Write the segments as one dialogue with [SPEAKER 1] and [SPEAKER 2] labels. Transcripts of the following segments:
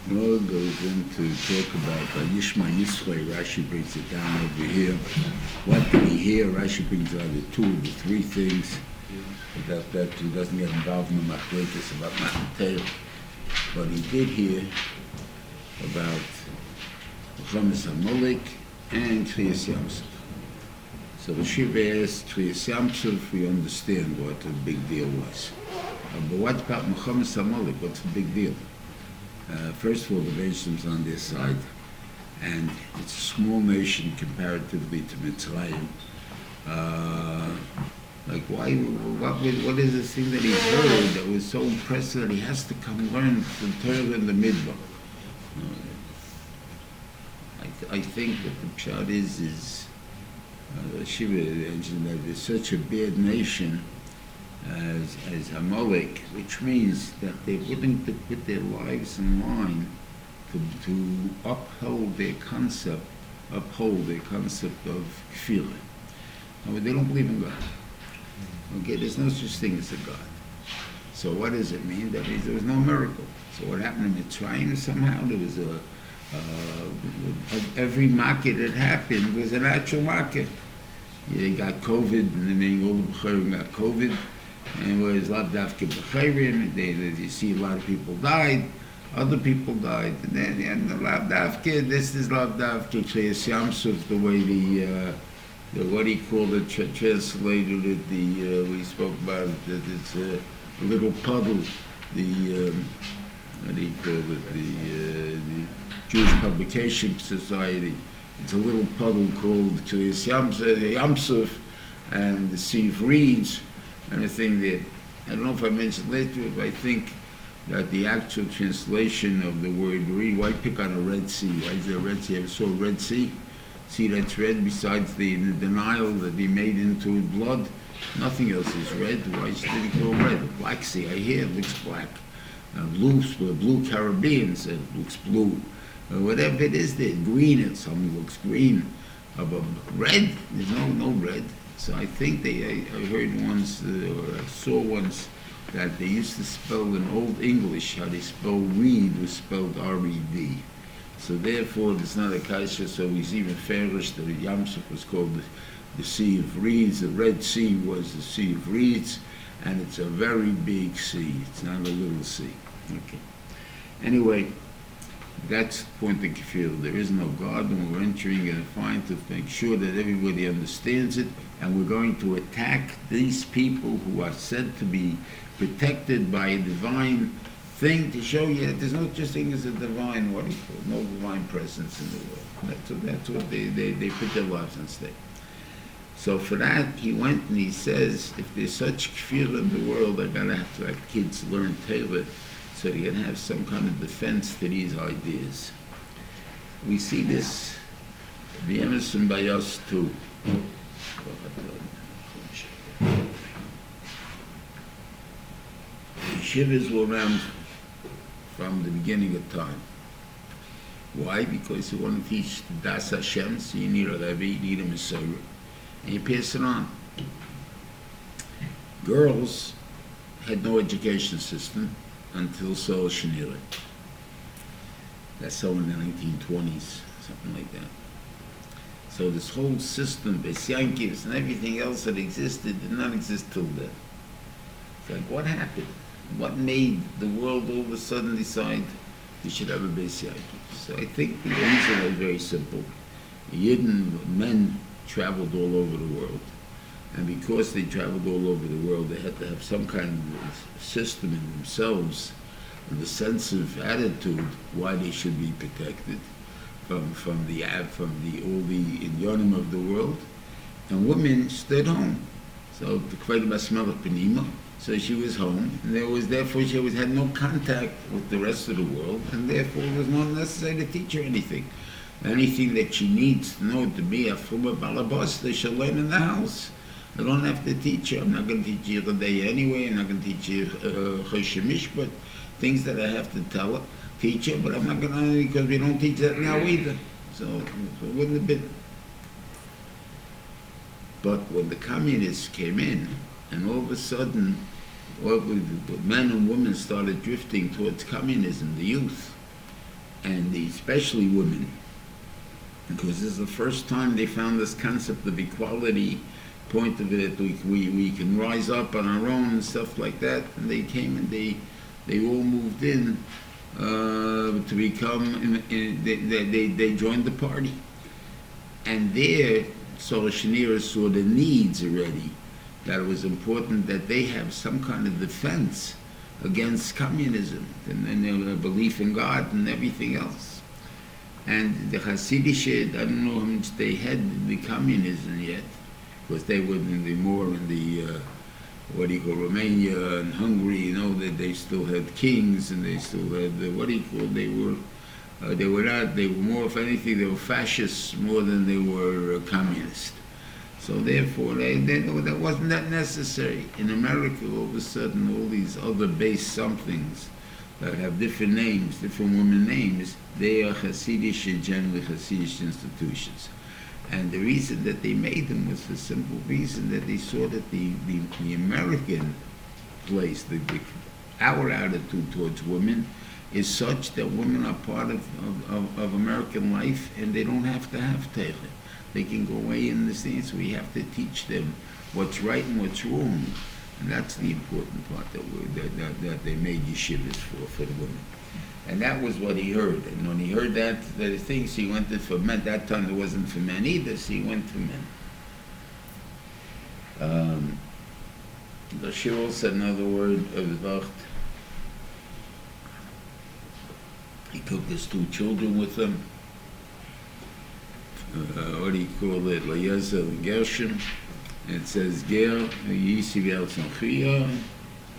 [SPEAKER 1] Shmuel goes in to talk about Yisro. Rashi brings it down over here. What did he hear? Rashi brings either two or the three things that he doesn't get involved in the machlekes about Matan. But he did hear about Chomas HaMolek and Kriyas Yamsuf. So the Shiva asked Kriyas Yamsuf, we understand what the big deal was. But what about Chomas HaMolek? What's the big deal? First of all, the Beishim's on their side, and it's a small nation comparatively to Mitzrayim. What is this thing that he heard that was so impressive that he has to come learn from Torah in the Midbar? I think that the pshat is Shiva mentioned that there's such a bad nation as Amalek, which means that they're willing to put their lives in line to uphold their concept of kfirah. They don't believe in God. Okay, there's no such thing as a God. So what does it mean? That means there was no miracle. So what happened in Mitzrayim somehow? There was every market that happened was a natural market. They got COVID, and then all the B'chayrim got COVID. And whereas Lav Davke B'chayrim, you see a lot of people died, other people died. And then the Lav Davke, this is Lav Davke Kriyas Yamsuf, the way the what he called it, translated it, we spoke about it, that it's a little puddle, what do you call it, the Jewish Publication Society. It's a little puddle called Kriyas Yamsuf, and the Sieve reads, and the thing that, I don't know if I mentioned later, but I think that the actual translation of the word read, why pick on a Red Sea? Why is there a Red Sea? Ever saw a Red Sea? See, that's red besides the denial that he made into blood. Nothing else is red. Why did he call red? The Black Sea, I hear, it looks black. Blue Caribbean said it looks blue. Whatever it is there, green, it something looks green. But red, there's no red. So I think I heard once, or I saw once, that they used to spell in Old English, how they spell reed was spelled R-E-D. So therefore, it's not a kasha, so he's even fairish that the Yamsuf was called the Sea of Reeds. The Red Sea was the Sea of Reeds, and it's a very big sea. It's not a little sea. Okay. Anyway, that's the point of kfir. There is no God, and we're entering and trying to make sure that everybody understands it, and we're going to attack these people who are said to be protected by a divine thing to show you that there's no such thing as a divine, what do you call it, no divine presence in the world. That's what they put their lives on stake. So for that, he went and he says, if there's such kfir in the world, I gotta have to let kids learn Torah so they can have some kind of defense to these ideas. We see this, the Emerson by us too. Yeshivas were around from the beginning of time. Why? Because you want to teach Das Hashem, so you need a Rebbe, you need a Messiah, and you pass it on. Girls had no education system until Sol Shnira. That's so in the 1920s, something like that. So this whole system, Besyankivs and everything else that existed, did not exist till then. It's like, what happened? What made the world all of a sudden decide you should have a Beis Yaakov? So I think the answer is very simple. Yidden men traveled all over the world, and because they traveled all over the world, they had to have some kind of system in themselves, and the sense of attitude why they should be protected from all the inyanim of the world. And women stayed home. So the Kvayda Basmela Penima. So she was home, and therefore she had no contact with the rest of the world, and therefore it was not necessary to teach her anything. Anything that she needs to know to be a Fuma Balabas, they shall learn in the house. I don't have to teach her. I'm not going to teach her Day anyway. I'm not going to teach her Choshemish, but things that I have to tell her, teach her, but I'm not going to, because we don't teach that now either. So it wouldn't have been. But when the communists came in, and all of a sudden, men and women started drifting towards communism, the youth. and especially women, because this is the first time they found this concept of equality, point of it, we can rise up on our own and stuff like that, and they came and they all moved in to become, they joined the party. And there, Soroshinira saw the needs already, that it was important that they have some kind of defense against communism and their belief in God and everything else. And the Hasidic, I don't know how much they had the communism yet, because they were more in the Romania and Hungary, that they still had kings and they still had they were more, if anything, they were fascists more than they were communist. So therefore, that wasn't that necessary. In America, all of a sudden, all these other base somethings that have different names, different women names, they are Hasidic, generally Hasidic institutions. And the reason that they made them was the simple reason that they saw that the American place, our attitude towards women, is such that women are part of American life, and they don't have to have Torah. They can go away in the sense we have to teach them what's right and what's wrong, and that's the important part that they made yeshivas for the women. And that was what he heard. And when he heard that, the things, he went it for men. That time it wasn't for men either, so he went for men. The Shiur said another word of Vacht. He took his 2 children with him. What do you call it? Eliezer and Gershon. And it says Ger, Yisi V'Eltzanchia,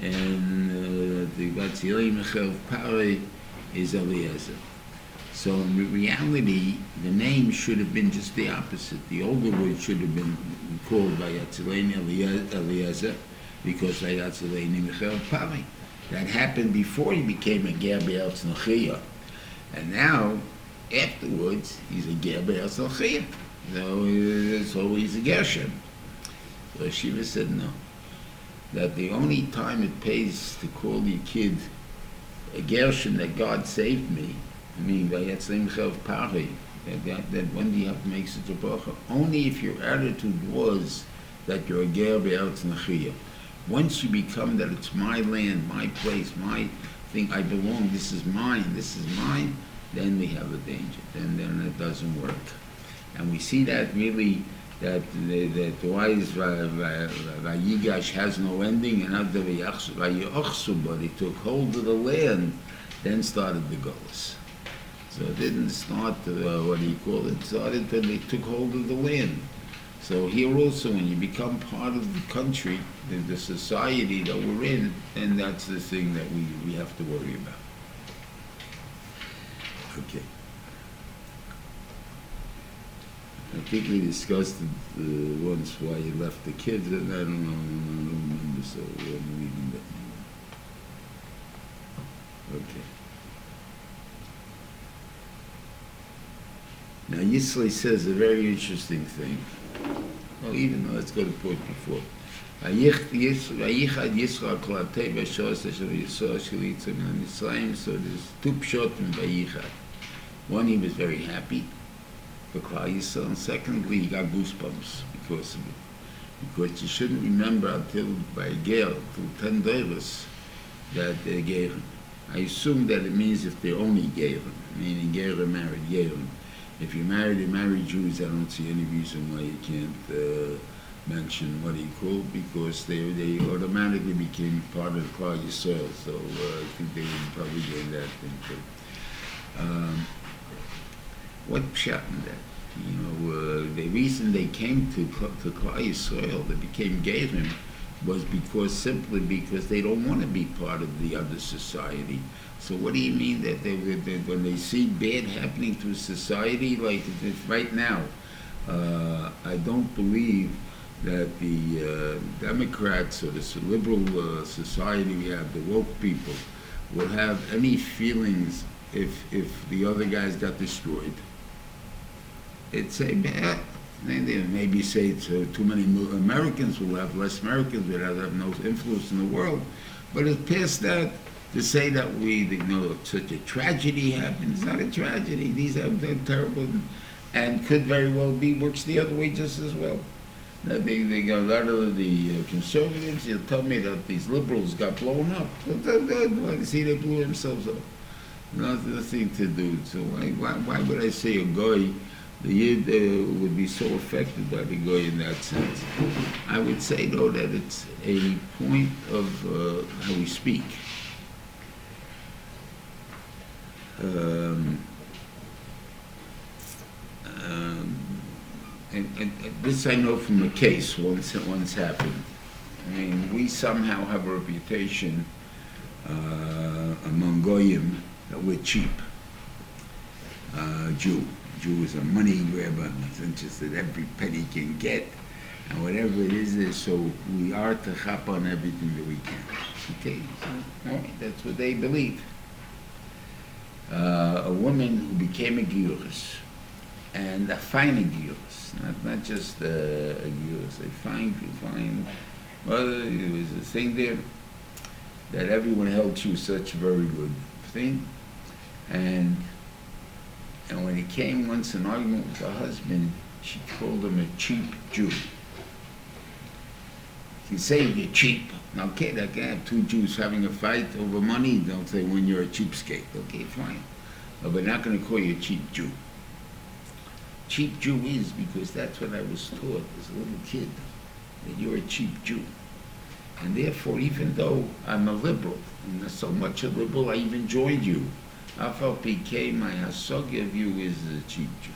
[SPEAKER 1] and the Batzilei Mechel Pare is Eliezer. So in reality, the name should have been just the opposite. The older word should have been called by Yatzileni Eliezer, because by Yatzileni Mechel Pare. That happened before he became a Ger B'Eltzanchia. And now, afterwards, he's a Ger B'Eltzanchia. So he's a Gershon. So Shiva said no. That the only time it pays to call your kid a Gershon, that God saved me, I mean, by Yatzlim Chav Pari, that when do you have to make such a bracha? Only if your attitude was that you're a Ger B'Eretz Nachiyah. Once you become that it's my land, my place, my thing, I belong, this is mine, then we have a danger. Then it doesn't work. And we see that really, that why is Vayigash has no ending, and after Vayiachsu, but he took hold of the land, then started the Golas. So it didn't start, it started when they took hold of the land. So here also, when you become part of the country, the society that we're in, then that's the thing that we have to worry about. Okay. I think we discussed once why he left the kids, and I don't remember, so I'm leaving that now. Okay. Now Yisro says a very interesting thing. Well, even though let's go to point before. Vayichad Yisro kol hateva shos asher Yisro shlit min Mitzrayim. So there's 2 pshot in Vayichad. One, he was very happy for Klal Yisrael, and secondly, he got goosebumps because of it. Because you shouldn't remember until by Ger, till 10 days, that they're Gerim. I assume that it means if they're only Gerim, meaning Gerim married Gerim. If you're married Jews, I don't see any reason why you can't mention what he called, because they automatically became part of Klal Yisrael, so I think they would probably gain that thing too. What pshat in that? The reason they came to Klal Yisrael, they became Gerim, was simply because they don't want to be part of the other society. So what do you mean that when they see bad happening to society, like right now, I don't believe that the Democrats or the liberal society we have, the woke people, will have any feelings if the other guys got destroyed. It's say, they maybe say it's too many Americans, will have less Americans, we'll have no influence in the world. But it's past that, To say that such a tragedy happened, it's not a tragedy. These are terrible, and could very well works the other way just as well. They got a lot of the conservatives. You'll tell me that these liberals got blown up. See, they blew themselves up. Nothing to do. So why would I say a guy, the Yid would be so affected by the guy in that sense? I would say though that it's a point of how we speak. And this I know from a case once happened. I mean, we somehow have a reputation among goyim that we're cheap. Jew is a money grabber. He's interested every penny he can get, and whatever it is, so we are to chap on everything that we can. Okay, so that's what they believe. A woman who became a giurus, and a fine giurus, not just a giurus, a fine. Well, it was a thing there that everyone held to such a very good thing, and when it came once an argument with her husband, she called him a cheap Jew. You say you're cheap. Okay, I can have two Jews having a fight over money. Don't say when you're a cheapskate. Okay, fine. But we're not going to call you a cheap Jew. Cheap Jew is because that's what I was taught as a little kid, that you're a cheap Jew. And therefore, even though I'm a liberal, and so much a liberal, I even joined you. Afal my Hasogi of you is a cheap Jew.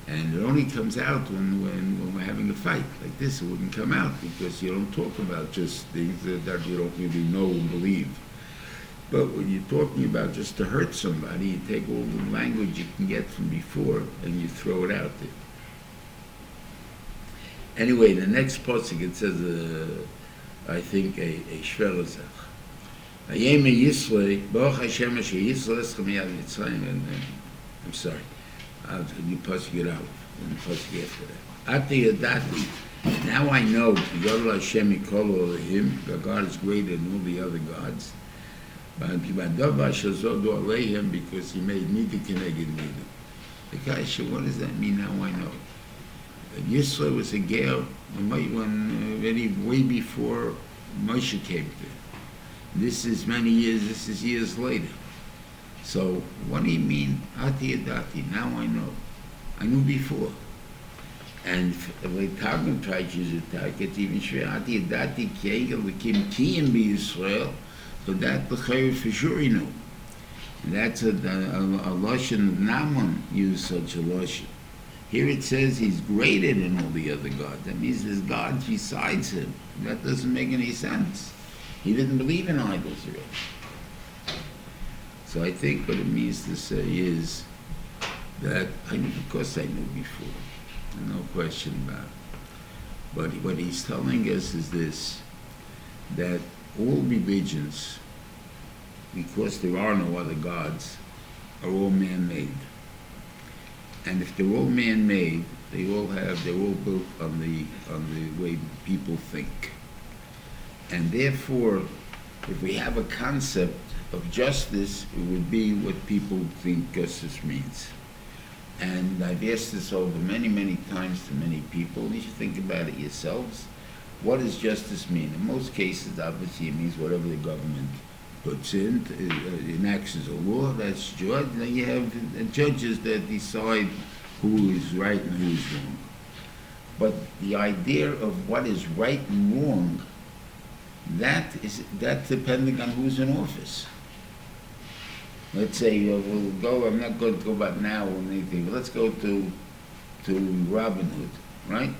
[SPEAKER 1] And it only comes out when we're having a fight. Like this, it wouldn't come out because you don't talk about just things that you don't really know and believe. But when you're talking about just to hurt somebody, you take all the language you can get from before and you throw it out there. Anyway, the next pasuk, it says, I think, a shvelazach. Ayeme Yisro, Baruch Hashem asher Yisro eschem miyad Mitzrayim. I'm sorry. You pasuk it out, and the pasuk after that. Ati Yadati. Now I know, Yodel Hashem Yikol Elohim, that God is greater than all the other gods. But because he made Nida Keneged Nida. The guy said, what does that mean? Now I know. Yisro was a ger when way before Moshe came there. This is many years. This is years later. So what do you mean? Ati Yadati. Now I know. I knew before. And the Targum tries to use it. It's even shver. Ati Yadati Kegel Kim Kiyim Israel. So that the Chayyim for sure you know. And that's a lashon. Naaman used such a lashon. Here it says he's greater than all the other gods. That means there's gods besides him. That doesn't make any sense. He didn't believe in idols really. So I think what it means to say is that of course I knew before, no question about it. But what he's telling us is this, that all religions, because there are no other gods, are all man-made. And if they're all man-made, they're all built on the way people think. And therefore, if we have a concept of justice, it would be what people think justice means. And I've asked this over many, many times to many people. You should think about it yourselves. What does justice mean? In most cases, obviously, it means whatever the government puts in, enacts as a law, that's judge. Then you have judges that decide who is right and who is wrong. But the idea of what is right and wrong, that's depending on who's in office. Let's say we'll go. I'm not going to go about now or anything, but let's go to Robin Hood, right?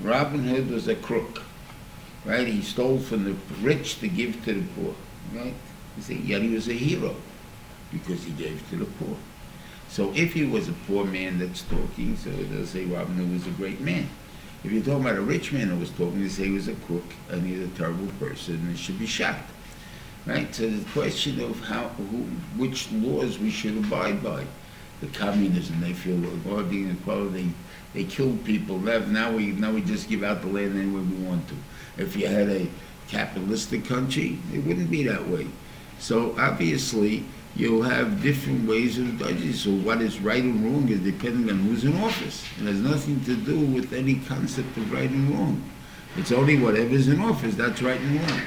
[SPEAKER 1] Robin Hood was a crook, right? He stole from the rich to give to the poor, right? You see, yet he was a hero because he gave to the poor. So if he was a poor man that's talking, so they'll say Robin Hood was a great man. If you're talking about a rich man who was talking, they say he was a crook and he's a terrible person and he should be shot. Right? So the question of which laws we should abide by. The communism, they feel regarding equality, they killed people. Now we just give out the land any way we want to. If you had a capitalistic country, it wouldn't be that way. So obviously, you'll have different ways of judging. So what is right and wrong is depending on who's in office. It has nothing to do with any concept of right and wrong. It's only whatever's in office, that's right and wrong.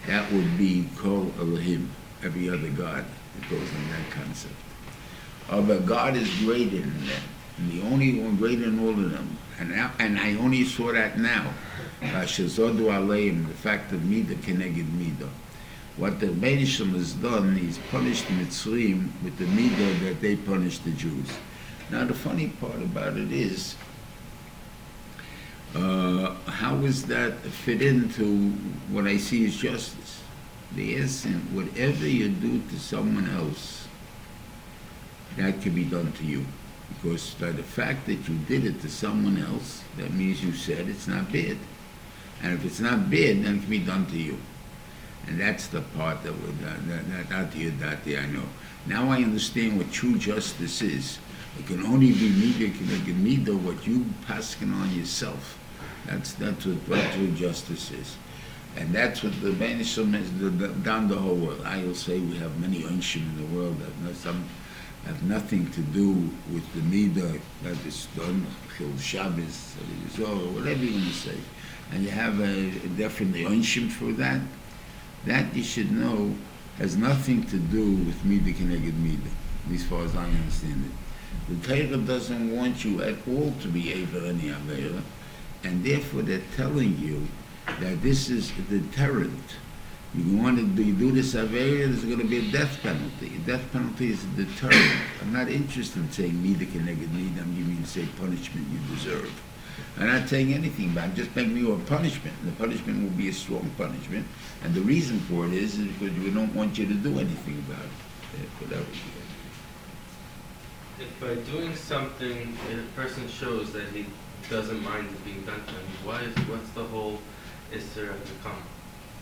[SPEAKER 1] That would be Kol Elohim, every other God that goes in that concept. But God is greater than them, and the only one greater than all of them. And I only saw that now. Shazodu Aleim, the fact of Midah Keneged Midah. What the Benishim has done, he's punished the Mitzrayim with the Midah that they punished the Jews. Now the funny part about it is, how does that fit into what I see as justice? The essence, whatever you do to someone else, that can be done to you. Because by the fact that you did it to someone else, that means you said it's not bad. And if it's not bad, then it can be done to you. And that's the part that I know. Now I understand what true justice is. It can only be midah, what you paskin on yourself. That's what true justice is. And that's what the Benishim is down the whole world. I will say we have many onshim in the world that have nothing to do with the midah that is done, Chil Shabbos, or whatever you want to say. And you have a different onshim for that. That you should know has nothing to do with midah keneged midah, as far as I understand it. The Torah doesn't want you at all to be Ever any Avera, and therefore they're telling you that this is a deterrent. You want to do this Avera, there's going to be a death penalty. A death penalty is a deterrent. I'm not interested in saying midah keneged midah. You mean to say punishment you deserve. I'm not saying anything about it. I'm just making you a punishment. The punishment will be a strong punishment. And the reason for it is because we don't want you to do anything about it. Therefore, that would be it.
[SPEAKER 2] If by doing something, a person shows that he doesn't mind it being done to him, what's the whole Isser of Nekama?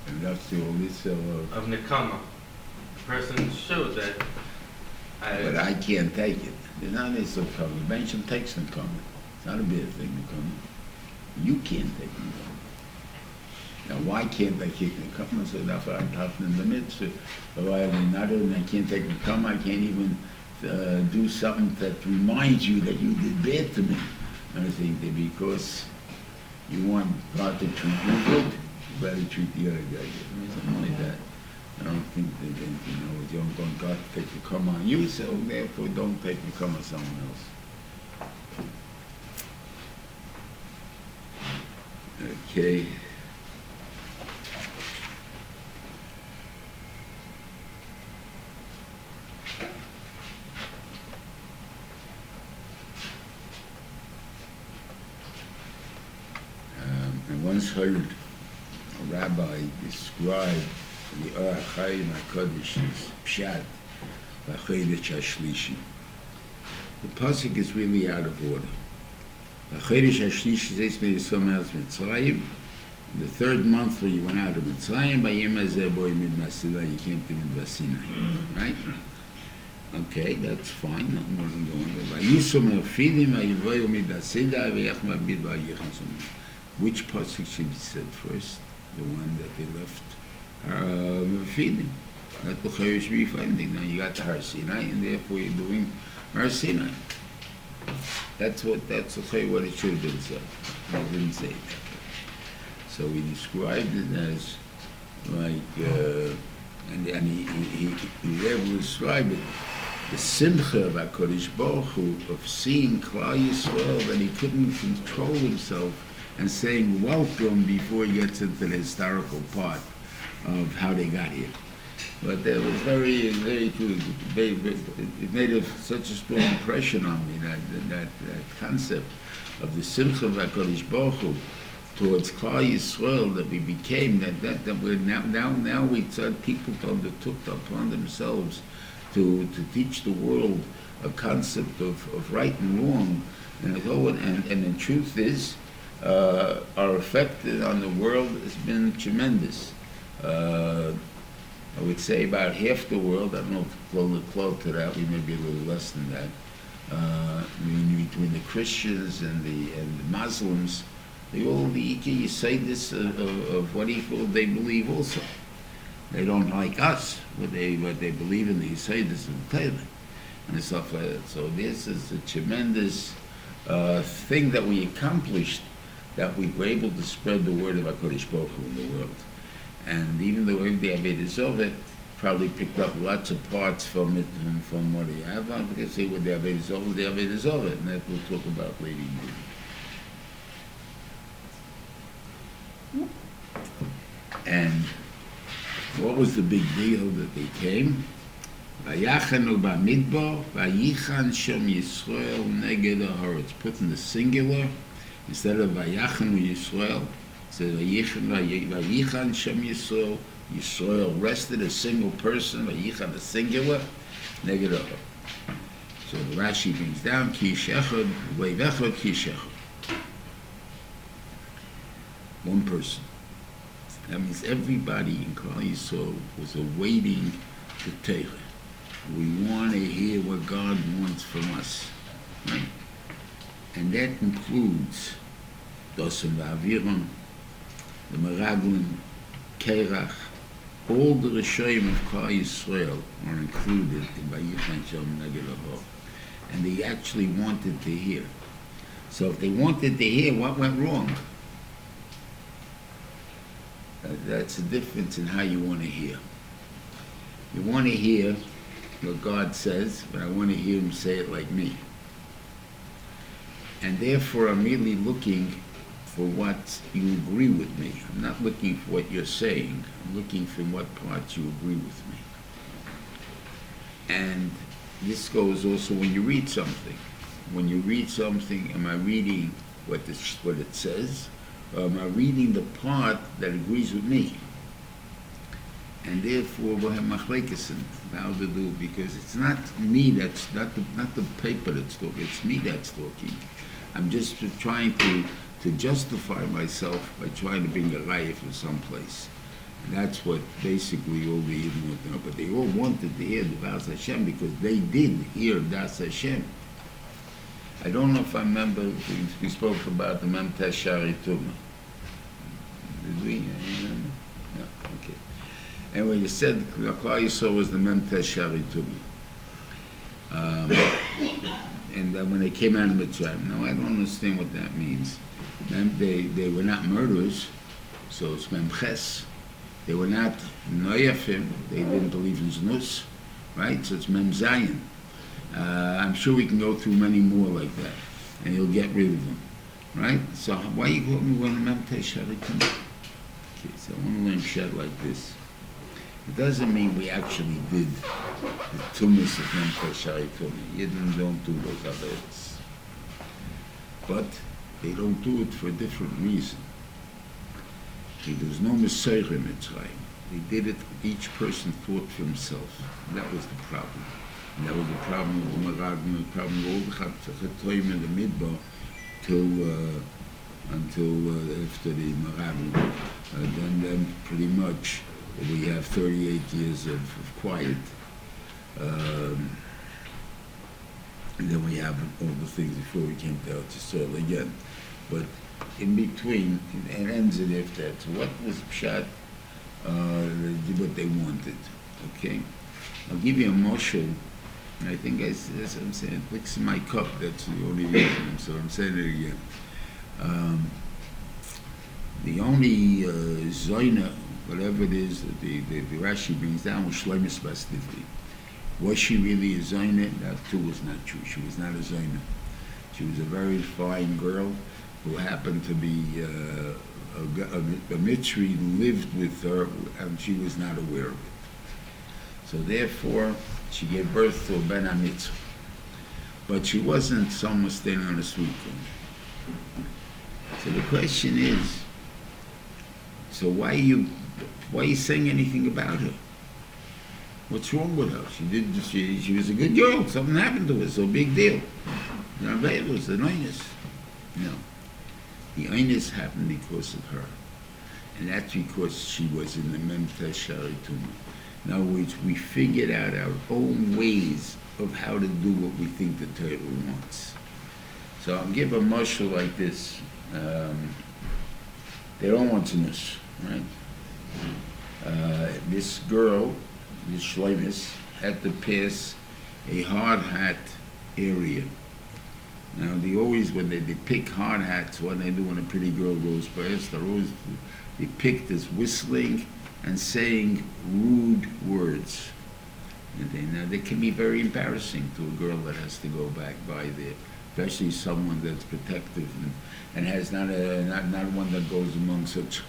[SPEAKER 1] And that's the whole Isser
[SPEAKER 2] of Nekama. The person showed that
[SPEAKER 1] but I can't take it. There's not an Isser of Nekama. The Benishim takes Nekama. It's not a bad thing to come. You can't take them. Now, why can't I take them come? So that's why I'm talking in the midst. Or I can't take them come. I can't even do something that reminds you that you did bad to me. And I think that because you want God to treat you good, you better treat the other guy good. Something like that. I don't think that you don't want God to take the come on you, so therefore don't take the come on someone else. Okay. I once heard a rabbi describe the Chaim HaKodesh's Pshat V'Chodesh HaShlishi. The pasuk is really out of order. The third month when you went out of Mitzrayim, you came to Sinai, right? Okay, that's fine. Which pasuk should be said first? The one that they left feeding. Not the Chayyush refinding. Now you got the Har Sinai, and therefore you're doing Har Sinai. That's what it should have been said. I didn't say that. So he described it as like, and he able to describe it, the simcha of HaKadosh Baruch Hu, of seeing Klal Yisrael, that he couldn't control himself and saying welcome before he gets into the historical part of how they got here. But that was very, very good. It made such a strong impression on me, that concept of the simcha of HaKadosh Baruch Hu towards Klal Yisrael, that we became, that we're now we said people undertook upon themselves to teach the world a concept of right and wrong. And the truth is, our effect on the world has been tremendous. I would say about half the world, I don't know if close to that, we may be a little less than that, between the Christians and the Muslims, they all, you say this of what equal they believe also. They don't like us, what they believe in the Yisaitis and Torah and stuff like that. So this is a tremendous thing that we accomplished, that we were able to spread the word of HaKadosh Baruch Hu in the world. And even though the Avodah Zarah probably picked up lots of parts from it and from what he had, I'm going to say what the Avodah Zarah, and that we'll talk about later maybe. And what was the big deal that they came? Vayachanu b'midbar, vayichan shem Yisrael neged ha'aretz. It's put in the singular instead of vayachanu Yisrael. It says vayichan shem Yisrael. Yisrael rested, a single person. Vayichan, a singular, neged ha'aretz. So the Rashi brings down ki shechad, vayvechad ki shechad. One person. That means everybody in Klal Yisrael was awaiting the Torah. We want to hear what God wants from us, right? And that includes Dosim V'Aviram, the Meraglim, Kerach, all the Rishoyim of Klal Yisrael are included in Vayichan Shem Neged Ha'or. And they actually wanted to hear. So if they wanted to hear, what went wrong? That's the difference in how you want to hear. You want to hear what God says, but I want to hear him say it like me. And therefore I'm really looking for what you agree with me. I'm not looking for what you're saying. I'm looking for what parts you agree with me. And this goes also when you read something. When you read something, am I reading what it says? Or am I reading the part that agrees with me? And therefore we'll have machlekes in how to do, because it's not me that's not the paper that's talking, it's me that's talking. I'm just trying to justify myself by trying to bring a raya from someplace. And that's what basically all the Yidden want to know. But they all wanted to hear the Das Hashem because they did hear Das Hashem. I don't know if I remember, we spoke about the Mem Teshari Tumah. Did we? No, okay. Anyway, you said Klal Yisrael was the Mem Teshari Tumah. And when they came out of Mitzrayim, now I don't understand what that means. They were not murderers, so it's Mem Ches. They were not Noyafim, they didn't believe in Znus, right? So it's Mem Zayin. I'm sure we can go through many more like that, and you'll get rid of them, right? So why you call me when Mem Teshari Tumah? Okay, so I want to learn Shed like this. It doesn't mean we actually did the Tumas of Mem Teshari Tumah. Yidden don't do those others. But they don't do it for a different reason. Okay, there's no Messiah in Mitzrayim. They did it, each person thought for himself. And that was the problem. And that was the problem with the Meraglim, the problem with all the Chatoim in the Midbar until after the Meraglim. Then pretty much we have 38 years of quiet. And then we have all the things before we came to Eretz Yisrael again. But in between, it ends in after that. So what was Pshat? What they wanted. Okay? I'll give you a moshel. I think as I'm saying, it's in my cup, that's the only reason, so I'm saying it again. The only Zoyna, whatever it is, the Rashi brings down was Shlomis Bas Divri. Was she really a Zoyna? That too was not true. She was not a Zoyna. She was a very fine girl who happened to be a Mitzri lived with her, and she was not aware of it. So therefore, she gave birth to a Ben HaMitzvah. But she wasn't someone standing on a street corner. So the question is, so why are you saying anything about her? What's wrong with her? She was a good girl. Something happened to her, so big deal. It was the Einus. No. The Einus happened because of her. And that's because she was in the Mem Teshari Tumah. In other words, we figured out our own ways of how to do what we think the Torah wants. So I'll give a mashal like this. They don't want Znus, right? This girl, this Shleimus, had to pass a hard hat area. Now, they always, when they pick hard hats, what they do when a pretty girl goes past, they're always depicted as whistling and saying rude words. And they can be very embarrassing to a girl that has to go back by there, especially someone that's protective and has not one that goes among such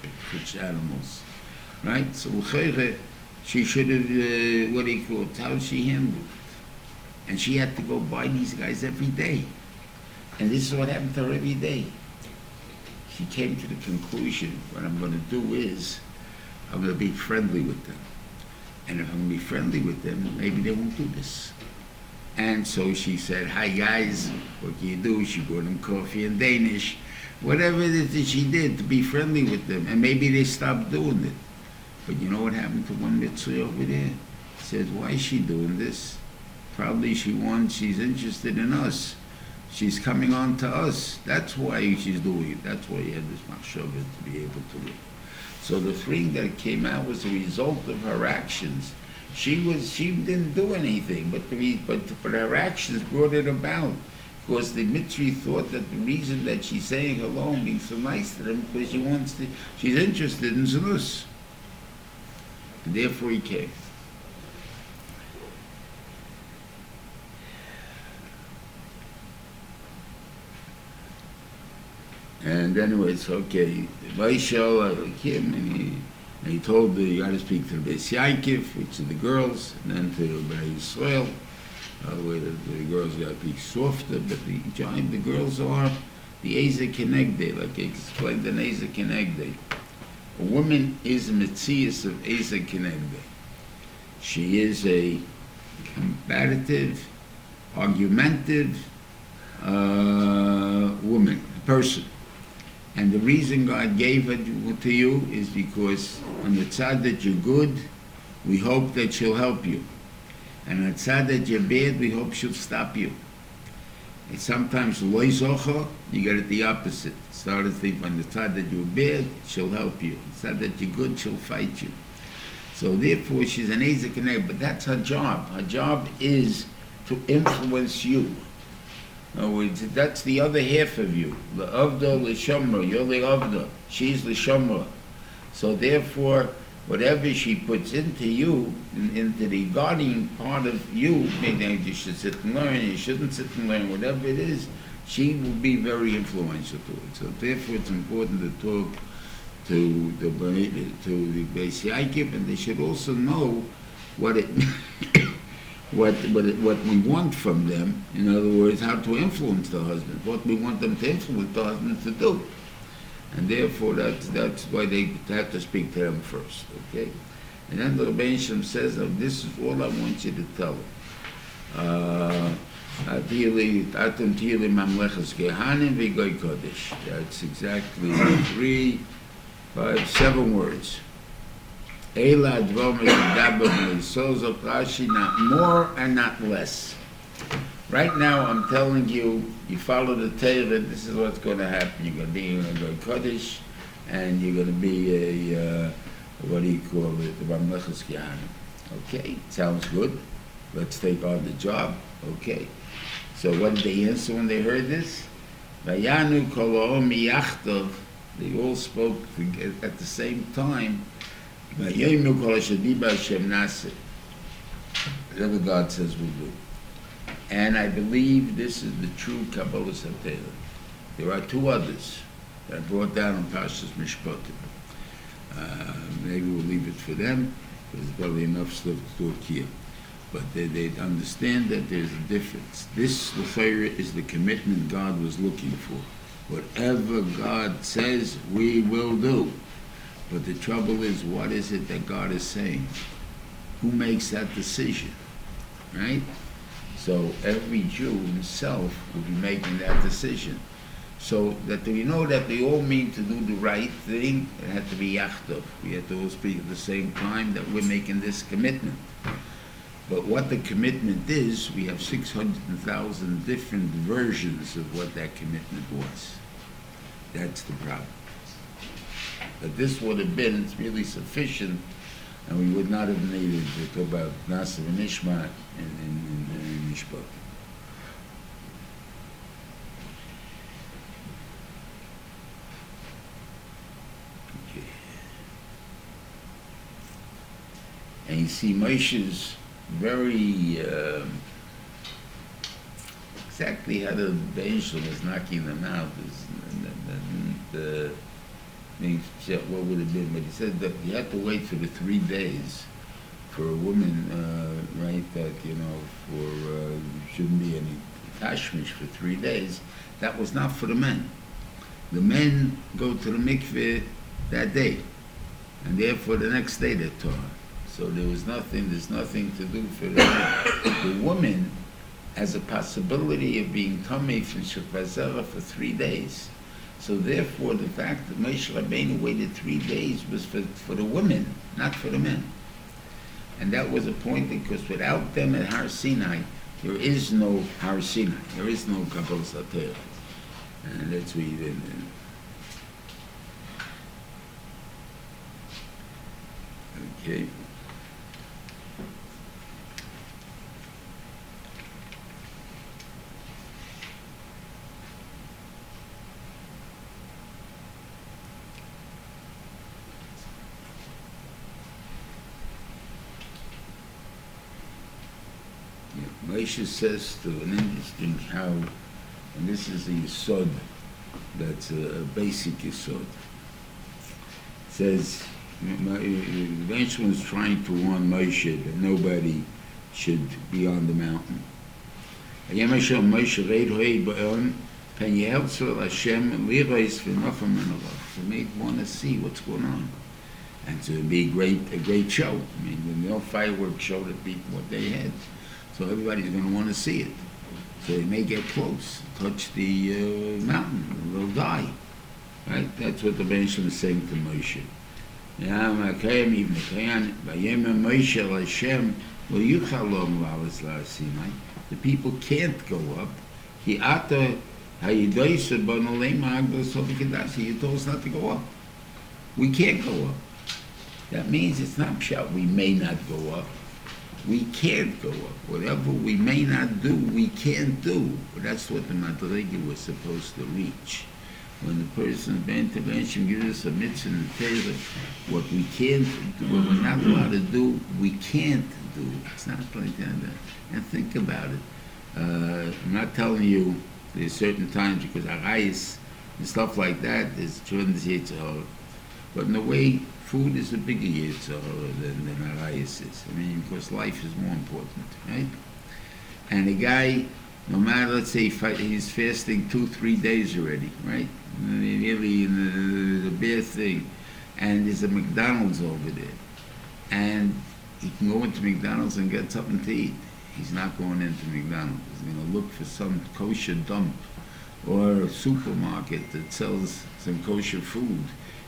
[SPEAKER 1] animals, right? So she should have, how she handled it. And she had to go by these guys every day. And this is what happened to her every day. She came to the conclusion, what I'm going to do is, I'm going to be friendly with them. And if I'm going to be friendly with them, maybe they won't do this. And so she said, hi guys, what can you do? She brought them coffee in Danish. Whatever it is that she did to be friendly with them. And maybe they stopped doing it. But you know what happened to one mitzvah over there? He said, why is she doing this? Probably she's interested in us. She's coming on to us. That's why she's doing it. That's why he had this machshava to be able to do it. So the thing that came out was a result of her actions. She didn't do anything, but her actions brought it about. Because the Mitzri thought that the reason that she's saying hello and being so nice to them, because she's interested in Zanus. And therefore he came. And anyway, it's okay. Vaishal came and he told her, you got to speak to the Beis Yaakov, which are the girls, and then to the Yisro, where the girls got to be softer, but the girls are the Eza Kenegde, like I explained in Eza Kenegde. A woman is a Metzias of Eza Kenegde. She is a combative, argumentative woman, person. And the reason God gave it to you is because on the tzad that you're good, we hope that she'll help you. And on the tzad that you're bad, we hope she'll stop you. And sometimes loy zocha, you get it the opposite. Start to think on the tzad that you're bad, she'll help you. On the tzad that you're good, she'll fight you. So therefore, she's an Ezer Keneged, but that's her job. Her job is to influence you. In other words, that's the other half of you. The Avda l'shomra, you're the Avda. She's the Shomra. So therefore, whatever she puts into you, into the guardian part of you, maybe you should sit and learn, you shouldn't sit and learn, whatever it is, she will be very influential to it. So therefore, it's important to talk to the Beis Yaakov, and they should also know what it what we want from them. In other words, how to influence the husband, what we want them to influence the husband to do. And therefore, that's why they have to speak to them first, okay? And then the Rebbeinu Shem says, oh, this is all I want you to tell them. That's exactly 7 words. Not more and not less. Right now, I'm telling you, you follow the Torah, this is what's going to happen. You're going to be a Goy Kodesh, and you're going to be a, what do you call it, the Mamlechus Kehanim. Okay, sounds good. Let's take on the job. Okay. So what did they answer when they heard this? Vayanu kol ha'om yachdav. They all spoke at the same time. Vayomu kol ha'shadiba Hashem naseh. Whatever God says we'll do. And I believe this is the true Kabbalah Satera. There are 2 others that I brought down in Parshas Mishpatim. Maybe we'll leave it for them. There's probably enough stuff to talk here. But they understand that there's a difference. This, the Torah, is the commitment God was looking for. Whatever God says, we will do. But the trouble is, what is it that God is saying? Who makes that decision? Right? So every Jew himself will be making that decision. So that we know that they all mean to do the right thing, it had to be yachdav. We had to all speak at the same time that we're making this commitment. But what the commitment is, we have 600,000 different versions of what that commitment was. That's the problem. But this would have been, it's really sufficient and we would not have needed to talk about Nasa and Nishmat in Mishpat. Okay. And you see Moshe's very exactly how the angel was knocking them out what would have been, but he said that you had to wait for the 3 days for a woman, right, that, shouldn't be any tashmish for 3 days. That was not for the men. The men go to the mikveh that day, and therefore the next day they're torn. So there's nothing to do for the men. The woman has a possibility of being tamei from Shekvazera for 3 days. So therefore, the fact that Moshe Rabbeinu waited 3 days was for the women, not for the men. And that was a point because without them at Har Sinai, there is no Har Sinai. There is no Kabbalah Satera. And let's read it. Okay. Moshe says to an interesting how, and this is a yisod, that's a basic yisod. It says, eventually was trying to warn Moshe that nobody should be on the mountain. You may want to see what's going on. And to be a great show. I mean, when the fireworks show that people what they had. So everybody's going to want to see it. So they may get close, touch the mountain, and they'll die. Right? That's what the Benjamin is saying to Moshe. The people can't go up. You told us not to go up. We can't go up. That means it's not pshat, we may not go up. We can't go up. Whatever we may not do, we can't do. But that's what the Madrega was supposed to reach. When the person, the intervention, gives us a mitzvah and Torah, what we can't do, what we're not allowed to do, we can't do. It's not like that. And think about it. I'm not telling you there's certain times because arayis and stuff like that, there's tremendous yitzhar. But in a way, food is a bigger yitzhar than arayis is. I mean, because life is more important, right? And a guy, no matter, let's say he's fasting 2-3 days already, right? Really in the bare thing, and there's a McDonald's over there, and he can go into McDonald's and get something to eat. He's not going into McDonald's. He's going to look for some kosher dump or a supermarket that sells some kosher food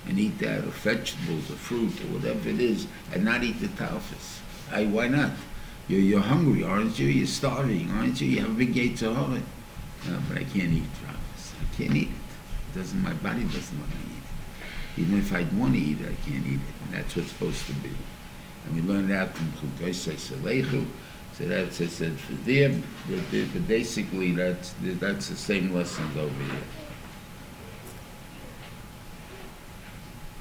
[SPEAKER 1] and eat that, or vegetables or fruit or whatever it is, and not eat the tafas. Why not? You're hungry, aren't you? You're starving, aren't you? You have a big yetzer hara. No, but I can't eat tafas. I can't eat it. My body doesn't want to eat it. Even if I'd want to eat it, I can't eat it. And that's what's supposed to be. And we learned that from Chudosai Salechu. So that's it said for them. But basically, that's the same lesson over here.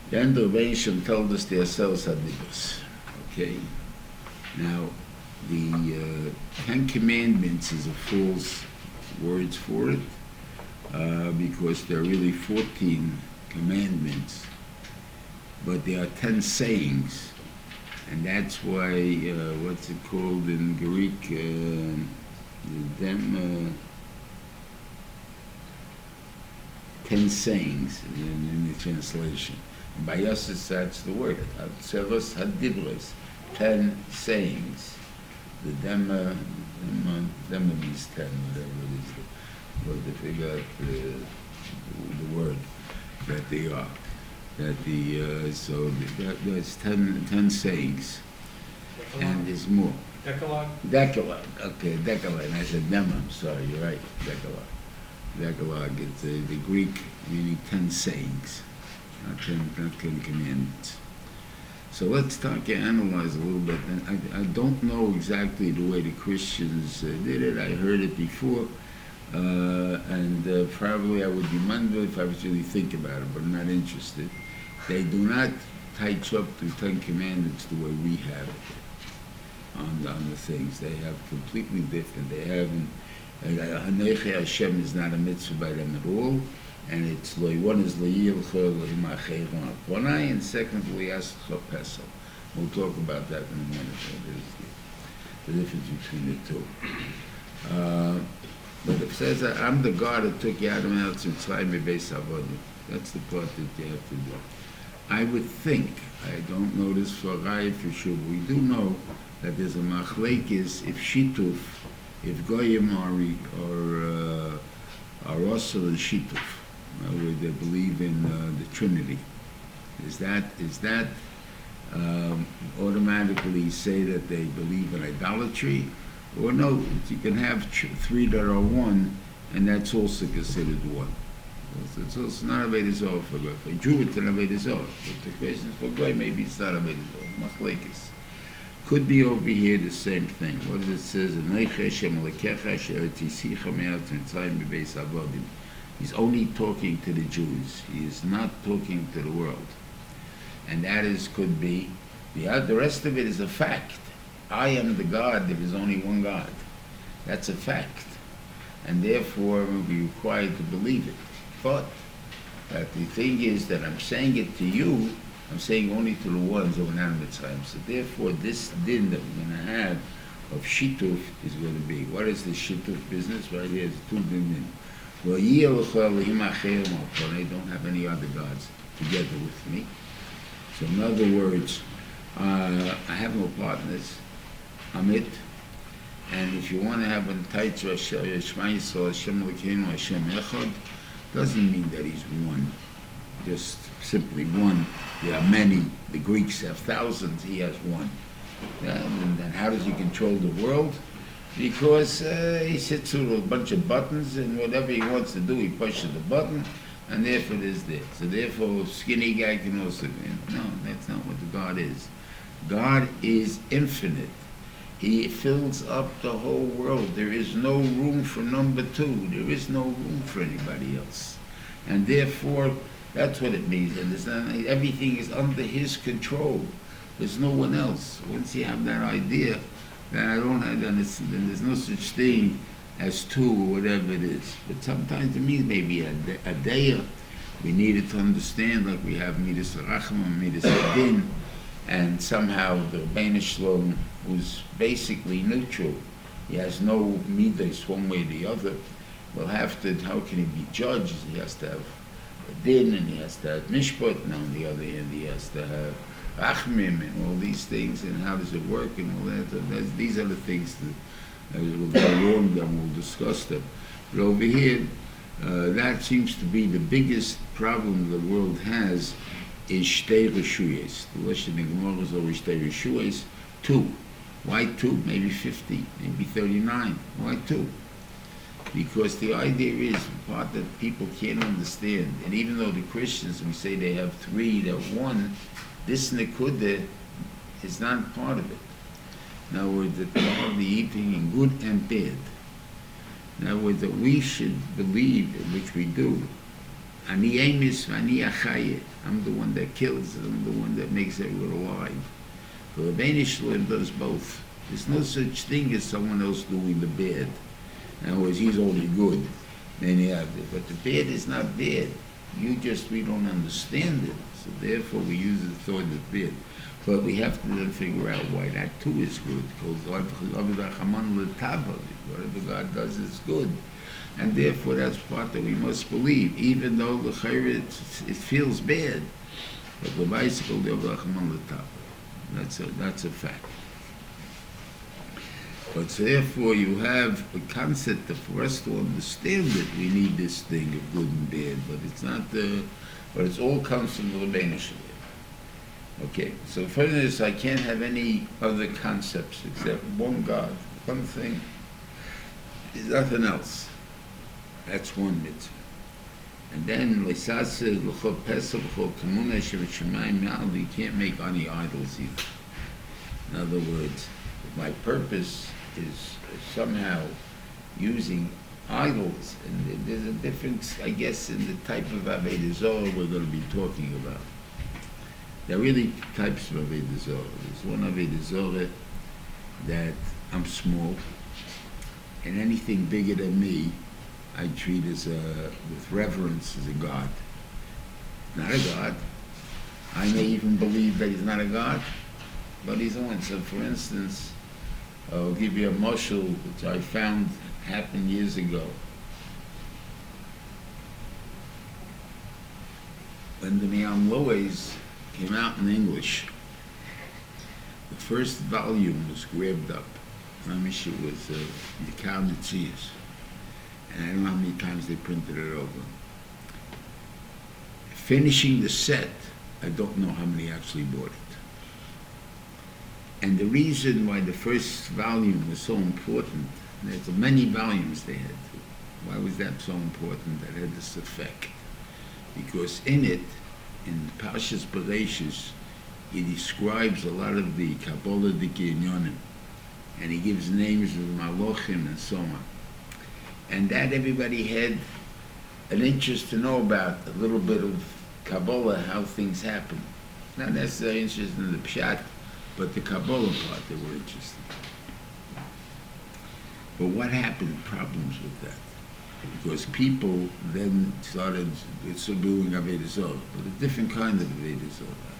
[SPEAKER 1] Then the Rebbeinu told us their cells hadibus. Okay. Now, the 10 Commandments is a false words for it. Because there are really 14 commandments, but there are 10 sayings, and that's why, what's it called in Greek, 10 sayings in the translation. And by us, that's the word, Tzeros Hadibros, 10 sayings. The Dema means 10, whatever it is. But to figure out the word that they are, so there's 10 sayings, and there's more. Decalogue. Okay, Decalogue. And I said Dema. I'm sorry, you're right. Decalogue. It's the Greek meaning 10 sayings, not 10 commandments. So let's analyze a little bit. And I don't know exactly the way the Christians did it. I heard it before, and probably I would be mindful if I was really think about it, but I'm not interested. They do not touch up the Ten Commandments the way we have it on the things. They have completely different. They haven't. Haneche Hashem is not a mitzvah by them at all, and it's one is Le'ilcha Le'imachei L'Aponai, and secondly Ascha Pesel. We'll talk about that in a minute. There's the difference between the two. But it says that I'm the God that took Yadam out to Tzvayim Bebeis Avodim. That's the part that you have to do. I would think, I don't know this for Rai for sure, but we do know that there's a machlekes if shituf, if goyim are also in shituf, where they believe in the Trinity. Is that automatically say that they believe in idolatry? Or no, you can have three that are one, and that's also considered one. It's also not Avodah Zarah for God. For Jew, it's an Avodah Zarah. But the question is for God, maybe it's not Avodah Zarah. Machlekes. Could be over here the same thing. What does it says? He's only talking to the Jews. He is not talking to the world. And that could be, the rest of it is a fact. I am the God, there is only one God. That's a fact. And therefore, we'll be required to believe it. But that the thing is that I'm saying it to you, I'm saying only to the ones who are not in Mitzrayim. So therefore, this din that we're going to have of shituf is going to be. What is the shituf business? Right here is two din. Well, I don't have any other gods together with me. So in other words, I have no partners. I'm it. And if you want to have Untitled Chapter, Yisro, Hashem Elokeinu, Hashem Echad, doesn't mean that he's one, just simply one. There are many. The Greeks have thousands. He has one. And then how does he control the world? Because he sits with a bunch of buttons, and whatever he wants to do, he pushes the button, and therefore it is there. So therefore, a skinny guy can also. No, that's not what the God is. God is infinite. He fills up the whole world. There is no room for number two. There is no room for anybody else. And therefore, that's what it means. And everything is under his control. There's no one else. Once you have that idea, then there's no such thing as two or whatever it is. But sometimes it means maybe a day. We need it to understand, like we have Midas Rachman, Midas Adin, and somehow the Rebbeinu Shalom was basically neutral. He has no midas one way or the other. We'll have to, how can he be judged? He has to have a din, and he has to have mishpat, and on the other hand he has to have rachmim, and all these things, and how does it work, and all that. These are the things that will go wrong, and we'll discuss them. But over here, that seems to be the biggest problem the world has, is shtei reshuyos. The lesson in Gemara is always shtei reshuyos, two. Why two? Maybe 50, maybe 39. Why two? Because the idea is the part that people can't understand. And even though the Christians, we say they have three, they're one, this nekuda is not part of it. In other words, that they have the eating in good and bad. In other words, that we should believe, in which we do, Ani emes v'ani achaye. I'm the one that kills, I'm the one that makes everyone alive. The Rebbeinu Shalom does both. There's no such thing as someone else doing the bad. In other words, he's only good. Then you have it. But the bad is not bad. We don't understand it. So therefore we use the thought of bad. But we have to then figure out why that too is good. Because whatever God does is good. And therefore that's part that we must believe, even though the chayr, it feels bad. But the bicycle, that's a fact. But therefore you have a concept that for us to understand it, we need this thing of good and bad. But it's not but it all comes from the Rebbeinu Shalom. Okay, so for this, I can't have any other concepts except one God, one thing. There's nothing else. That's one mitzvah. And then, you can't make any idols either. In other words, my purpose is somehow using idols, and there's a difference, I guess, in the type of Avodah Zarah we're going to be talking about. There are really types of Avodah Zarah. There's one Avodah Zarah that I'm small, and anything bigger than me, I treat with reverence as a god. Not a god. I may even believe that he's not a god, but he's one. So, for instance, I'll give you a mashal which I found happened years ago. When the Lois came out in English, the first volume was grabbed up. I mean, it was the counted seas. And I don't know how many times they printed it over. Finishing the set, I don't know how many actually bought it. And the reason why the first volume was so important, there's many volumes they had. Why was that so important? That had this effect. Because in it, in Parshas Bereshis, he describes a lot of the Kabbalah Dikei, and he gives names of the Malochim and so on. And that everybody had an interest to know about, a little bit of Kabbalah, how things happen. Not necessarily interested in the Pshat, but the Kabbalah part they were interested in. But what happened? Problems with that. Because people then started doing Avodah Zarah, but a different kind of Avodah Zarah.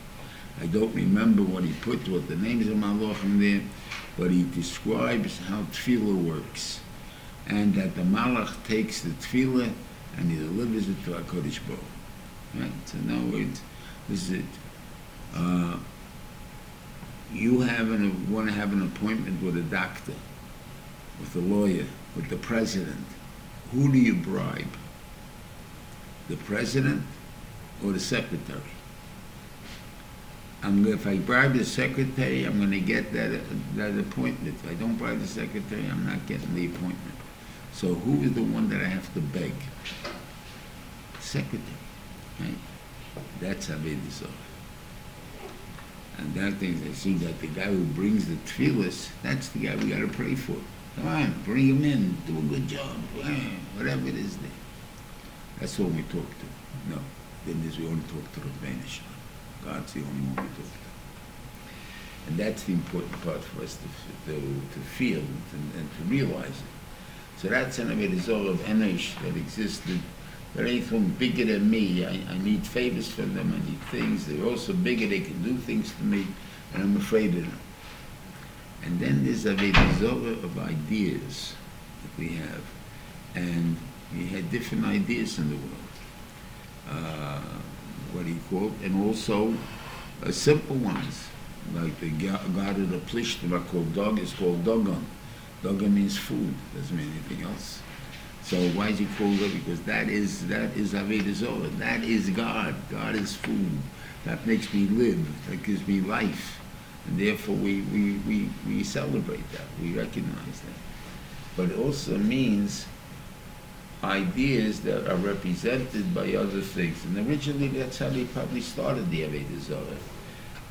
[SPEAKER 1] I don't remember what he put, what the names of Malachim there, but he describes how Tefillah works. And that the Malach takes the Tefillah and he delivers it to HaKadosh Baruch Hu. Right? So in other words, this is it. You want to have an appointment with a doctor, with a lawyer, with the president. Who do you bribe? The president or the secretary? If I bribe the secretary, I'm going to get that appointment. If I don't bribe the secretary, I'm not getting the appointment. So who is the one that I have to beg? The secretary, right? That's Avodah Zarah. And that thing, I see that the guy who brings the tefillas, that's the guy we got to pray for. Come on, bring him in, do a good job, whatever it is there. That's what we talk to. No, then we only talk to the Rebbeinu Shalom. God's the only one we talk to. And that's the important part for us to feel and to realize it. So that's an Avodah Zarah of Enosh that existed. There ain't anything bigger than me. I need favors from them, I need things. They're also bigger, they can do things to me, and I'm afraid of them. And then there's Avodah Zarah of ideas that we have. And we had different ideas in the world. What he called, and also simple ones, like the god of the Plishtim are called dog, is called Dogon. Dogon means food, doesn't mean anything else. So why is he called that? Because that is Avodah Zarah. That is God. God is food. That makes me live. That gives me life. And therefore we celebrate that. We recognize that. But it also means ideas that are represented by other things. And originally that's how they probably started the Avodah Zarah.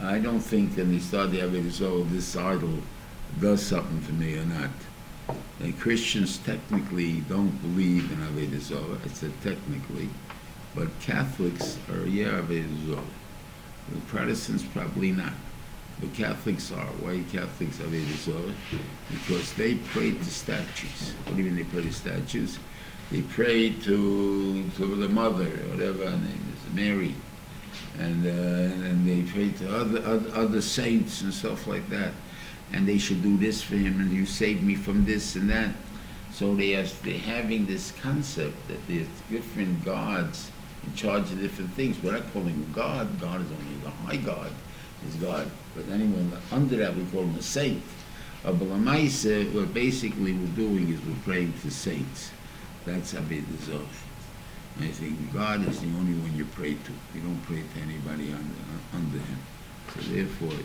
[SPEAKER 1] I don't think that they started the Avodah Zarah, this idol does something for me or not. And Christians technically don't believe in Avodah Zarah. I said technically. But Catholics are, Avodah Zarah. The Protestants probably not. But Catholics are. Why Catholics Avodah Zarah? Because they pray to statues. What do you mean they pray to statues? They pray to the mother, whatever her name is, Mary. And they pray to other saints and stuff like that. And they should do this for him, and you save me from this and that. So they're having this concept that there's different gods in charge of different things. We're not calling him God. God is only the high God, is God. But anyone under that, we call him a saint. But Lamaisa, what basically we're doing is we're praying to saints. That's Avodah Zarah. I think God is the only one you pray to. You don't pray to anybody under him. So therefore,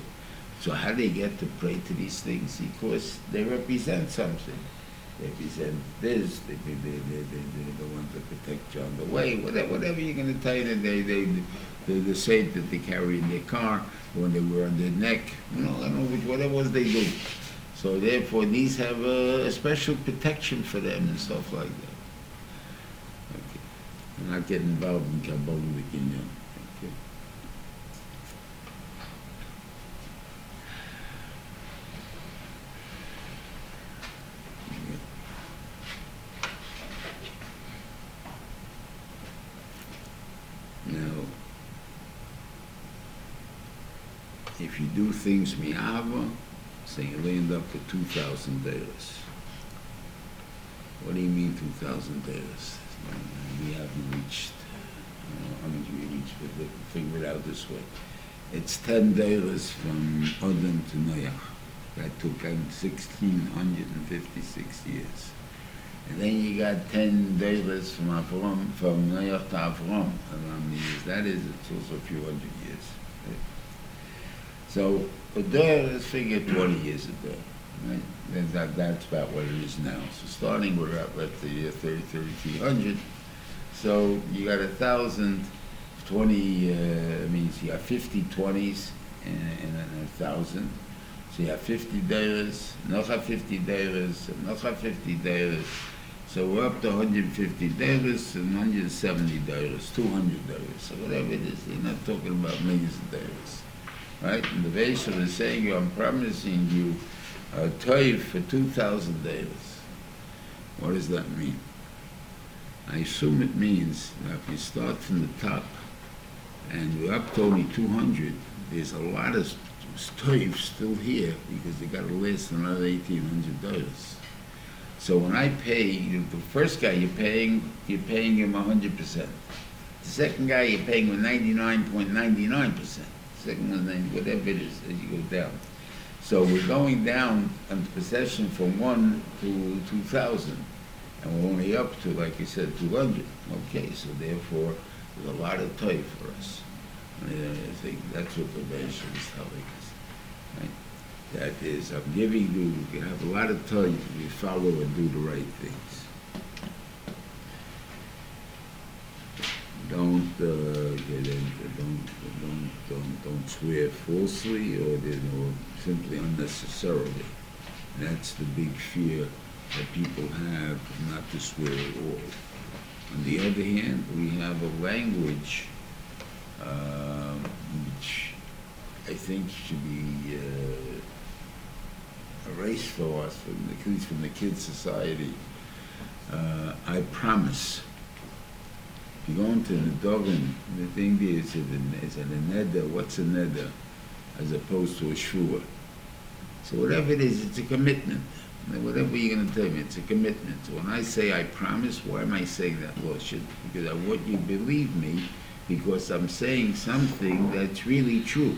[SPEAKER 1] so how do they get to pray to these things? Because they represent something. represent this, they're the ones that protect you on the way, whatever you're going to tell you, they're the saint that they carry in their car, when they wear on their neck, I don't know whatever it was they do. So therefore, these have a special protection for them and stuff like that. Okay. I'm not getting involved in Kabbalah Kinyan. Okay. Now, if you do things mi'ava, so you'll end up with 2,000 days. What do you mean 2,000 days? We haven't reached, how much we reached, but we figure it out this way. It's 10 days from Adam to Noach. That took 1,656 years. And then you got 10 days from Avram, from Noach to Avram, around the years. That is, it's also a few hundred years. Right? So a day, let's figure 20 years a day. Right? That's about what it is now. So starting with let's say year 3,300. So you got 1,020, means you got 50 20s and 1,000. So you have 50 days, another 50 days, another 50 days. So we're up to 150 days and 170 days, 200 days. So whatever it is, you're not talking about millions of days. Right? And the Veshel is saying, I'm promising you a toiv for 2,000 days. What does that mean? I assume it means that if you start from the top and we're up to only 200, there's a lot of toiv still here because they got to last another 1,800 days. So when I pay you, the first guy you're paying him 100%. The second guy you're paying him 99.99%. Second one, then whatever it is, as you go down. So we're going down on possession from 1 to 2,000, and we're only up to, like you said, 200. Okay, so therefore, there's a lot of toy for us. I think that's what the Veshel is telling us. Right? That is, I'm giving you have a lot of toy if you follow and do the right things. Don't swear falsely or simply unnecessarily. That's the big fear that people have, not to swear at all. On the other hand, we have a language which I think should be erased for us, at least from the kids' society. I promise. If you go into the Dogan, the thing is a neder. What's a neder? As opposed to a shua. So whatever it is, it's a commitment. Whatever you're going to tell me, it's a commitment. So when I say I promise, why am I saying that bullshit? Because I want you to believe me, because I'm saying something that's really true.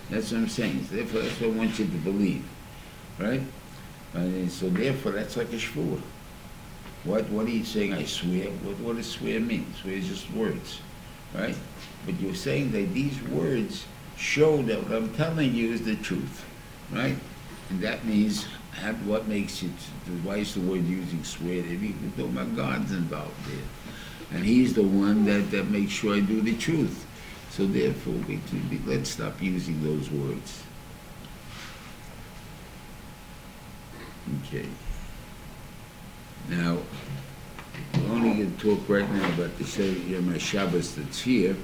[SPEAKER 1] That's what I'm saying. So therefore, that's what I want you to believe. Right? And so therefore, that's like a shua. What are you saying? I swear. What does swear mean? Swear is just words, right? But you're saying that these words show that what I'm telling you is the truth, right? And that means what makes it. Why is the word using swear? We're talking about God's involved there, and He's the one that makes sure I do the truth. So therefore, let's stop using those words. Okay. Now, we're only going to talk right now about the Yom HaShabbos that's here.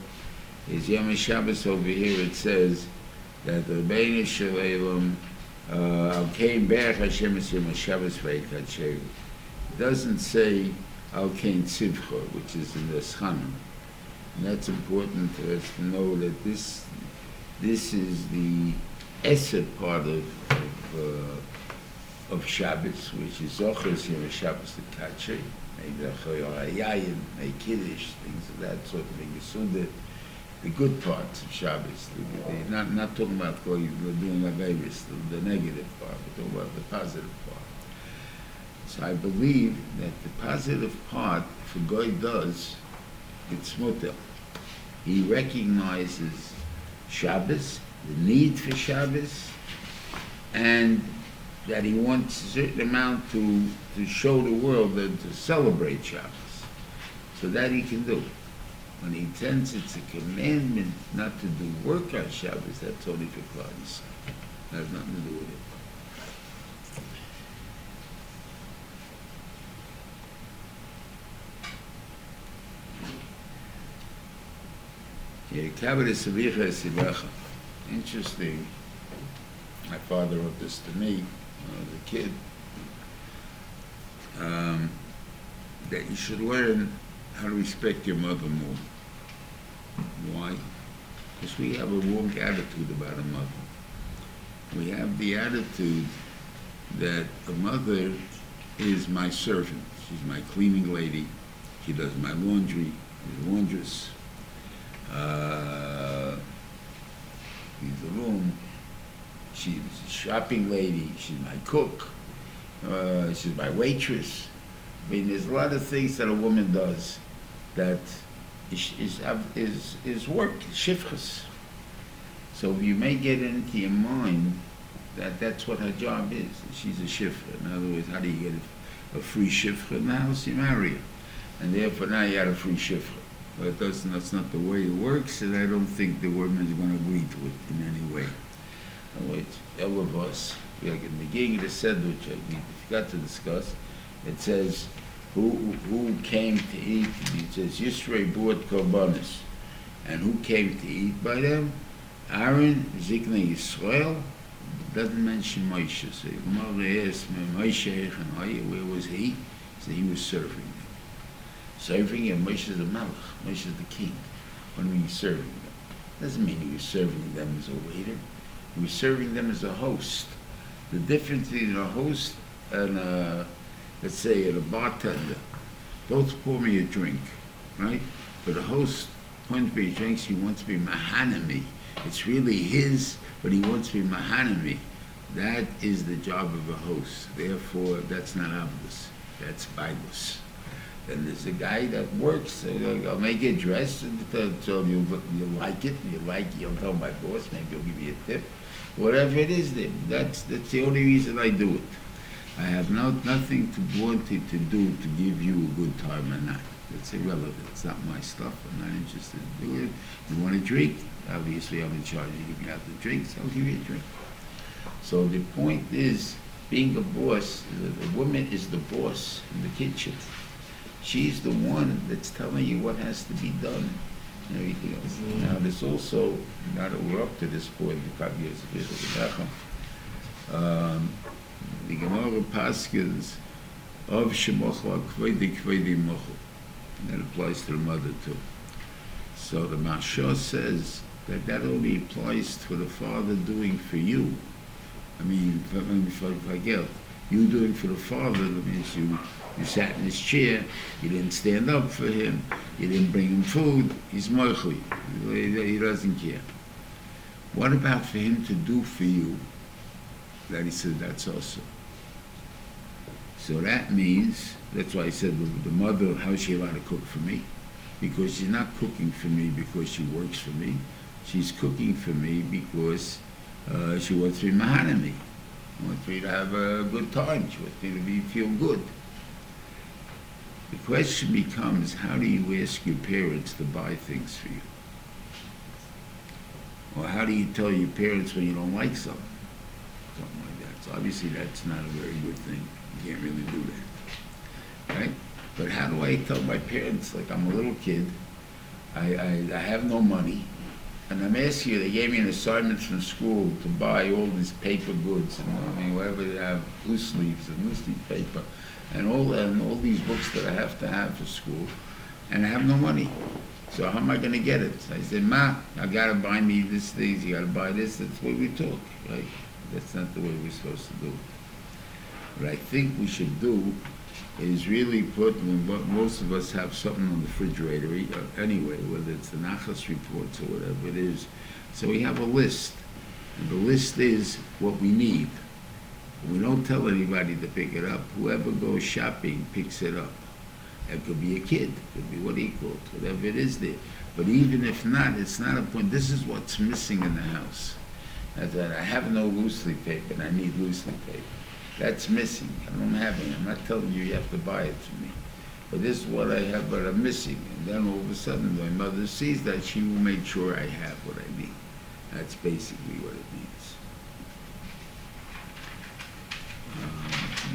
[SPEAKER 1] Is Yom HaShabbos over here, it says that the Rebbeinu Shalom Al-Kain Berach Hashem Es Yom HaShabbos V'Yikadshehu. It doesn't say Al-Kain Tzivcha, which is in the Schanim. And that's important for us to know that this is the Esed part of Shabbos, which is Zochos Yom Shabbos the Kadshe, maybe the Chayayin, maybe Kiddush, things of that sort, maybe Suda, the good parts of Shabbos. Not talking about doing Agavis, the negative part, but talking about the positive part. So I believe that the positive part for Goy does, it's mutter. He recognizes Shabbos, the need for Shabbos, and that he wants a certain amount to show the world and to celebrate Shabbos. So that he can do. When he intends it's a commandment not to do work on Shabbos, that's only for Klal Yisrael. That has nothing to do with it. Interesting. My father wrote this to me when I was a kid. That you should learn how to respect your mother more. Why? Because we have a wrong attitude about a mother. We have the attitude that a mother is my servant. She's my cleaning lady. She does my laundry. She's a laundress. She's the room. She's a shopping lady. She's my cook. She's my waitress. I mean, there's a lot of things that a woman does that is work, shifchus. So you may get into your mind that that's what her job is. She's a shifcha. In other words, how do you get a free shifcha in the house? You marry her. And therefore now you got a free shifcha. But that's not the way it works, and I don't think the woman is going to agree to it in any way. All of us, like in the beginning of the Seder, which I forgot to discuss, it says, who came to eat? It says, Yisro brought korbanos. And who came to eat by them? Aaron, Zikna Yisrael. It doesn't mention Moshe. So Gemara asked Moshe, where was he? So he was serving them. Serving him, Moshe is the Melech. Moshe is the king. When we serving them, doesn't mean he was serving them as a waiter. He was serving them as a host. The difference between a host and let's say, a bartender, don't pour me a drink, right? But a host wants me drinks, he wants to be mahanami. It's really his, but he wants to be mahanami. That is the job of a host. Therefore, that's not obvious. That's Bibles. Then there's a guy that works, so I'll make you a dress, and so you like it, you'll tell my boss, maybe he'll give you a tip. Whatever it is, that's the only reason I do it. I have nothing to wanted to do to give you a good time or not. It's irrelevant. It's not my stuff. I'm not interested in doing it. You want a drink? Obviously, I'm in charge of giving out the drinks. I'll give you a drink. So the point is, being a boss, the woman is the boss in the kitchen. She's the one that's telling you what has to be done and everything else. Now, there's also, now that we're up to this point, the Gemara Paskins of Shemocha Kvedi Mochu. That applies to the mother too. So the Marsha says that only applies to the father doing for you. I mean, for Gel, you doing for the father, that means you sat in his chair, you didn't stand up for him, you didn't bring him food, he's mochli, he doesn't care. What about for him to do for you? That he said, that's also. So that means, that's why I said the mother, how is she allowed to cook for me? Because she's not cooking for me because she works for me. She's cooking for me because she wants me to mahanami. She wants me to have a good time. She wants me to feel good. The question becomes, how do you ask your parents to buy things for you? Or how do you tell your parents when you don't like something? Something like that. So obviously that's not a very good thing. You can't really do that. Right? But how do I tell my parents, like I'm a little kid, I have no money, and I'm asking you, they gave me an assignment from school to buy all these paper goods, and I mean, whatever they have, loose leaves and loose leaf paper, and all these books that I have to have for school, and I have no money. So how am I going to get it? So I said, Ma, I got to buy me this thing, you got to buy this, that's the way we talk, right? That's not the way we're supposed to do it. What I think we should do is really put, most of us have something on the refrigerator anyway, whether it's the Nachas reports or whatever it is. So we have a list. And the list is what we need. We don't tell anybody to pick it up. Whoever goes shopping picks it up. It could be a kid, it could be what he called, whatever it is there. But even if not, it's not a point. This is what's missing in the house. That I have no loose leaf paper and I need loose leaf paper. That's missing. I don't have it. I'm not telling you have to buy it for me. But this is what I have, but I'm missing. And then all of a sudden, my mother sees that, she will make sure I have what I need. That's basically what it means.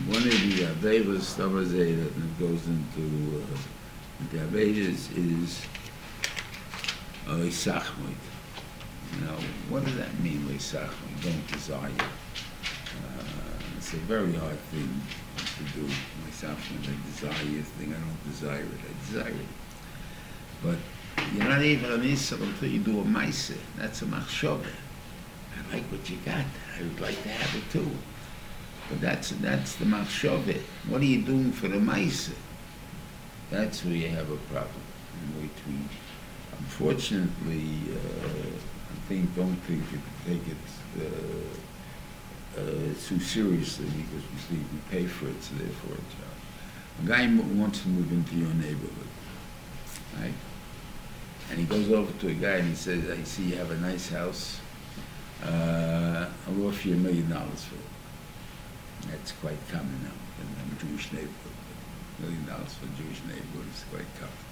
[SPEAKER 1] One of the Avedas, that goes into the Avedas is Leisachmoid. Now, what does that mean, Leisachmoid? Don't desire. It's a very hard thing to do. Leisachmoid, I desire a thing, I don't desire it, I desire it. But you're not even an Yisro until you do a Maaseh. That's a machshove. I like what you got. I would like to have it too. But that's the machshove. What are you doing for the Maaseh? That's where you have a problem. In which we, unfortunately, don't think take it too seriously, because we see we pay for it, so therefore it's a guy wants to move into your neighborhood, right? And he goes over to a guy and he says, I see you have a nice house. I'll offer you $1 million for it. That's quite common now in a Jewish neighborhood. $1 million for a Jewish neighborhood is quite common.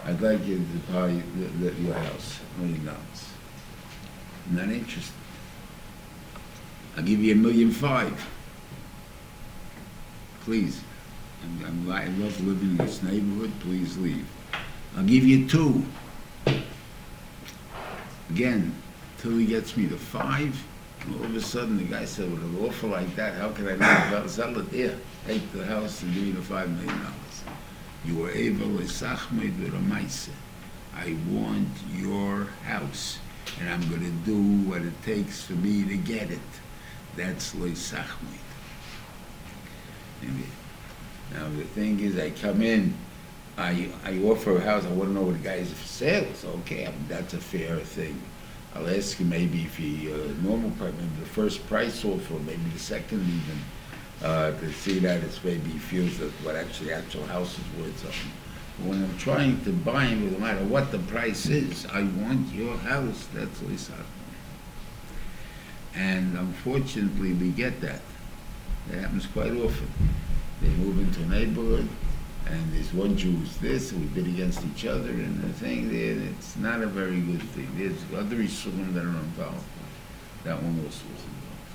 [SPEAKER 1] I'd like you to buy your house, $1 million. I'm not interested. I'll give you $1.5 million. Please. I love living in this neighborhood. Please leave. I'll give you $2 million. Again, till he gets me to $5 million. And all of a sudden, the guy said, with an offer like that, how can I not sell it? Here, take the house and give you the $5 million. You were able to sachmid with a maaseh. I want your house, and I'm going to do what it takes for me to get it. That's lo sachmid. Now the thing is, I come in, I offer a house. I want to know what the guy is for sale. So okay, that's a fair thing. I'll ask him maybe if he normal price, maybe the first price offer, maybe the second even, to see that it's maybe he feels that what actual house is worth something. But when I'm trying to buy him, no matter what the price is, I want your house. That's what he's saying. And unfortunately, we get that. That happens quite often. They move into a neighborhood, and there's one Jew who's this, and we bid against each other, and the thing there, it's not a very good thing. There's other Yisroim that are involved. That one also was involved.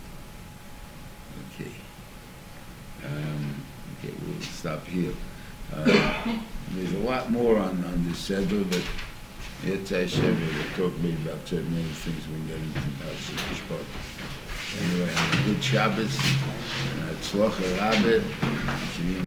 [SPEAKER 1] Okay, we'll stop here. There's a lot more on this Seder, but it's Hashem, we'll talk maybe about certain other things we get into about. Anyway, have a good Shabbos, Tzlocha Rabbe.